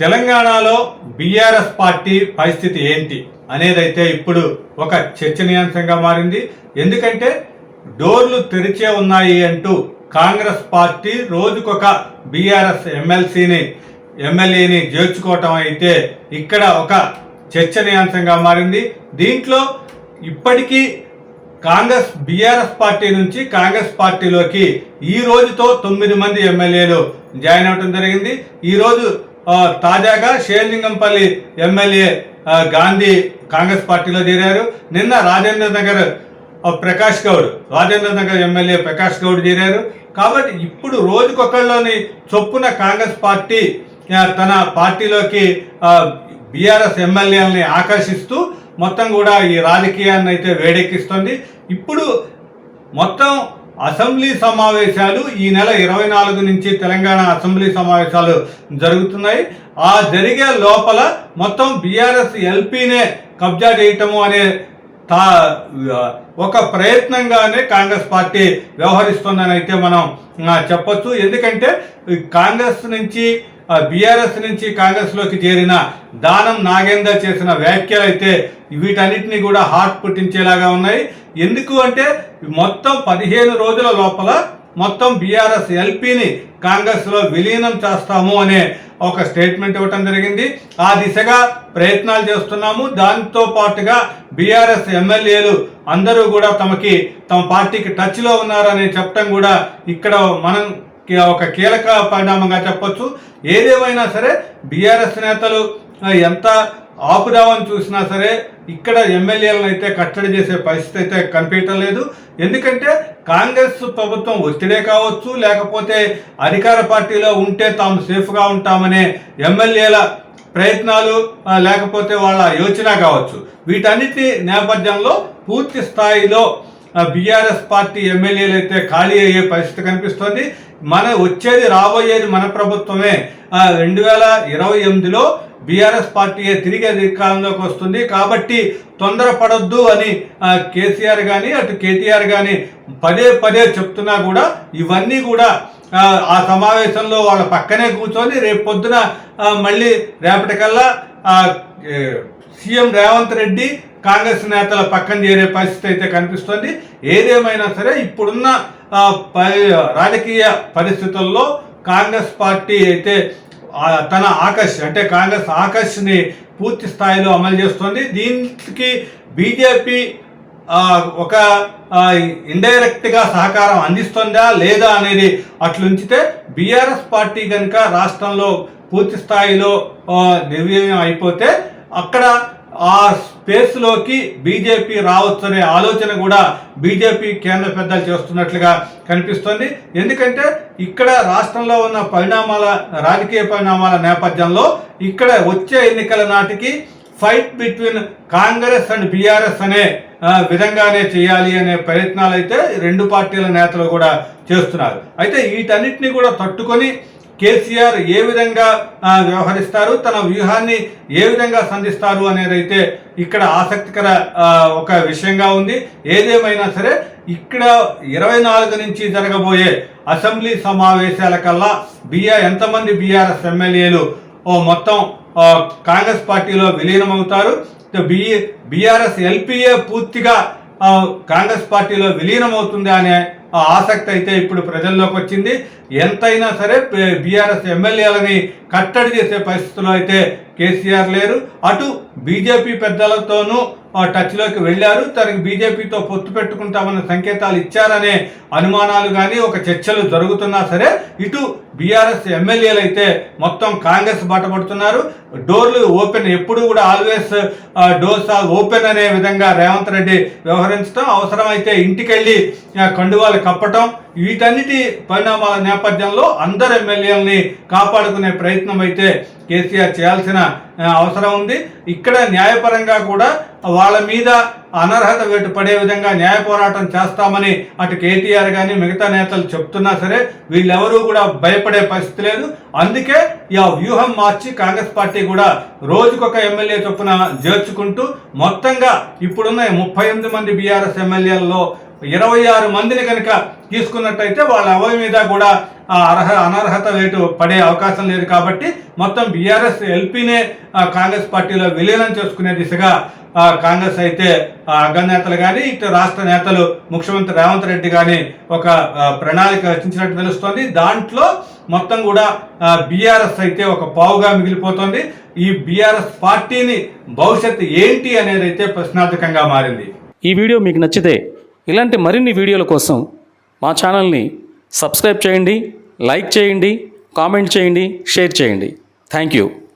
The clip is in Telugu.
తెలంగాణలో బీఆర్ఎస్ పార్టీ పరిస్థితి ఏంటి అనేదైతే ఇప్పుడు ఒక చర్చనీయాంశంగా మారింది. ఎందుకంటే డోర్లు తెరిచే ఉన్నాయి అంటూ కాంగ్రెస్ పార్టీ రోజుకొక బీఆర్ఎస్ ఎమ్మెల్యేని చేర్చుకోవటం అయితే ఇక్కడ ఒక చర్చనీయాంశంగా మారింది. దీంట్లో ఇప్పటికీ బీఆర్ఎస్ పార్టీ నుంచి కాంగ్రెస్ పార్టీలోకి ఈ రోజుతో 9 మంది ఎమ్మెల్యేలు జాయిన్ అవడం జరిగింది. ఈరోజు తాజాగా షేర్లింగంపల్లి ఎమ్మెల్యే గాంధీ కాంగ్రెస్ పార్టీలో చేరారు. నిన్న రాజేంద్ర నగర్ ఎమ్మెల్యే ప్రకాష్ గౌడ్ చేరారు. కాబట్టి ఇప్పుడు రోజుకొకళ్ళని చొప్పున కాంగ్రెస్ పార్టీ తన పార్టీలోకి బీఆర్ఎస్ ఎమ్మెల్యేలని ఆకర్షిస్తూ మొత్తం కూడా ఈ రాజకీయాన్ని అయితే వేడెక్కిస్తుంది. ఇప్పుడు మొత్తం అసెంబ్లీ సమావేశాలు ఈ నెల 24 నుంచి తెలంగాణ అసెంబ్లీ సమావేశాలు జరుగుతున్నాయి. ఆ జరిగే లోపల మొత్తం బీఆర్ఎస్ ఎల్పీనే కబ్జా చేయటము అనే ఒక ప్రయత్నంగానే కాంగ్రెస్ పార్టీ వ్యవహరిస్తుందని అయితే మనం చెప్పొచ్చు. ఎందుకంటే బీఆర్ఎస్ నుంచి కాంగ్రెస్లోకి చేరిన దానం నాగేందర్ చేసిన వ్యాఖ్యలు అయితే వీటన్నిటిని కూడా హాట్ పుట్టించేలాగా ఉన్నాయి. ఎందుకు అంటే మొత్తం 15 రోజుల లోపల మొత్తం బీఆర్ఎస్ ఎల్పీని కాంగ్రెస్లో విలీనం చేస్తాము అనే ఒక స్టేట్మెంట్ ఇవ్వటం జరిగింది. ఆ దిశగా ప్రయత్నాలు చేస్తున్నాము. దాంతో పాటుగా బీఆర్ఎస్ ఎమ్మెల్యేలు అందరూ కూడా తమ పార్టీకి టచ్లో ఉన్నారని చెప్పడం కూడా ఇక్కడ మనం ఒక కీలక పరిణామంగా చెప్పొచ్చు. ఏదేమైనా సరే బీఆర్ఎస్ నేతలు ఎంత ఆపుదామని చూసినా సరే ఇక్కడ ఎమ్మెల్యేలను అయితే కట్టడి చేసే పరిస్థితి అయితే కనిపించడం లేదు. ఎందుకంటే కాంగ్రెస్ ప్రభుత్వం ఒత్తిడే కావచ్చు, లేకపోతే అధికార పార్టీలో ఉంటే తాము సేఫ్గా ఉంటామనే ఎమ్మెల్యేల ప్రయత్నాలు, లేకపోతే వాళ్ళ యోచన కావచ్చు. వీటన్నిటి నేపథ్యంలో పూర్తి స్థాయిలో బీఆర్ఎస్ పార్టీ ఎమ్మెల్యేలు అయితే ఖాళీ అయ్యే పరిస్థితి కనిపిస్తుంది. రాబోయేది మన ప్రభుత్వమే. 2028లో బీఆర్ఎస్ పార్టీ తిరిగి అధికారంలోకి వస్తుంది. కాబట్టి తొందరపడొద్దు అని కేసీఆర్ కానీ అటు కేటీఆర్ కానీ పదే చెప్తున్నా కూడా ఇవన్నీ కూడా ఆ సమావేశంలో వాళ్ళ పక్కనే కూర్చొని రేపటికల్లా సీఎం రేవంత్ రెడ్డి కాంగ్రెస్ నేతల పక్కన చేరే పరిస్థితి అయితే కనిపిస్తుంది. ఏదేమైనా సరే ఇప్పుడున్న రాజకీయ పరిస్థితుల్లో కాంగ్రెస్ పార్టీ అయితే తన కాంగ్రెస్ ఆకర్ష్ని పూర్తి స్థాయిలో అమలు చేస్తుంది. దీనికి బీజేపీ ఒక ఇండైరెక్ట్గా సహకారం అందిస్తుందా లేదా అనేది అట్లుంచితే బీఆర్ఎస్ పార్టీ కనుక రాష్ట్రంలో పూర్తి స్థాయిలో నిర్వీర్యం అయిపోతే అక్కడ ఆ స్పేస్లోకి బీజేపీ రావచ్చనే ఆలోచన కూడా బీజేపీ కేంద్ర పెద్దలు చేస్తున్నట్లుగా కనిపిస్తుంది. ఎందుకంటే ఇక్కడ రాష్ట్రంలో ఉన్న రాజకీయ పరిణామాల నేపథ్యంలో ఇక్కడ వచ్చే ఎన్నికల నాటికి fight between Congress and BRS అనే విధంగానే చేయాలి అనే ప్రయత్నాలు అయితే రెండు పార్టీల నేతలు కూడా చేస్తున్నారు. అయితే వీటన్నిటిని కూడా తట్టుకొని కేసీఆర్ ఏ విధంగా వ్యవహరిస్తారు, తన వ్యూహాన్ని ఏ విధంగా సంధిస్తారు అనేది అయితే ఇక్కడ ఆసక్తికర ఒక విషయంగా ఉంది. ఏదేమైనా సరే ఇక్కడ 24 నుంచి జరగబోయే అసెంబ్లీ సమావేశాల కల్లా ఎంతమంది బీఆర్ఎస్ ఎమ్మెల్యేలు మొత్తం కాంగ్రెస్ పార్టీలో విలీనమవుతారు, బీఆర్ఎస్ ఎల్పీఏ పూర్తిగా కాంగ్రెస్ పార్టీలో విలీనమవుతుంది అనే ఆసక్తి అయితే ఇప్పుడు ప్రజల్లోకి వచ్చింది. ఎంతైనా సరే బీఆర్ఎస్ ఎమ్మెల్యేలని కట్టడి చేసే పరిస్థితుల్లో అయితే కేసీఆర్ లేరు. అటు బీజేపీ పెద్దలతోనూ టచ్లోకి వెళ్ళారు. తనకి బీజేపీతో పొత్తు పెట్టుకుంటామన్న సంకేతాలు ఇచ్చారనే అనుమానాలు కానీ ఒక చర్చలు జరుగుతున్నా సరే ఇటు బీఆర్ఎస్ ఎమ్మెల్యేలు అయితే మొత్తం కాంగ్రెస్ బాటపడుతున్నారు. డోర్లు ఓపెన్, ఎప్పుడు కూడా ఆల్వేస్ డోర్స్ ఆర్ ఓపెన్ అనే విధంగా రేవంత్ రెడ్డి వ్యవహరించడం, అవసరమైతే ఇంటికెళ్ళి కండువాలు కప్పటం, వీటన్నిటి పరిణామాల నేపథ్యంలో అందరు ఎమ్మెల్యేలని కాపాడుకునే ప్రయత్నం అయితే కేసీఆర్ చేయాల్సిన అవసరం ఉంది. ఇక్కడ న్యాయపరంగా కూడా వాళ్ళ మీద అనర్హత వేటు పడే విధంగా న్యాయ పోరాటం చేస్తామని అటు కేటీఆర్ కానీ మిగతా నేతలు చెప్తున్నా సరే వీళ్ళెవరూ కూడా భయపడే పరిస్థితి లేదు. అందుకే ఈ వ్యూహం మార్చి కాంగ్రెస్ పార్టీ కూడా రోజుకొక ఎమ్మెల్యే చొప్పున చేర్చుకుంటూ మొత్తంగా ఇప్పుడున్న 38 మంది బీఆర్ఎస్ ఎమ్మెల్యేలలో 26 మందిని కనుక తీసుకున్నట్టయితే వాళ్ళ ఎవరి మీద కూడా అనర్హత వేటు పడే అవకాశం లేదు. కాబట్టి మొత్తం బీఆర్ఎస్ ఎల్పీనే కాంగ్రెస్ పార్టీలో విలీనం చేసుకునే దిశగా కాంగ్రెస్ అయితే అగ్రనేతలు కానీ ఇటు రాష్ట్ర నేతలు ముఖ్యమంత్రి రేవంత్ రెడ్డి కానీ ఒక ప్రణాళిక రచించినట్టు తెలుస్తోంది. దాంట్లో మొత్తం కూడా బీఆర్ఎస్ అయితే ఒక పావుగా మిగిలిపోతుంది. ఈ బీఆర్ఎస్ పార్టీని భవిష్యత్తు ఏంటి అనేది అయితే ప్రశ్నార్థకంగా మారింది. ఈ వీడియో మీకు నచ్చితే ఇలాంటి మరిన్ని వీడియోల కోసం మా ఛానల్ని సబ్స్క్రైబ్ చేయండి, లైక్ చేయండి, కామెంట్ చేయండి, షేర్ చేయండి. Thank you.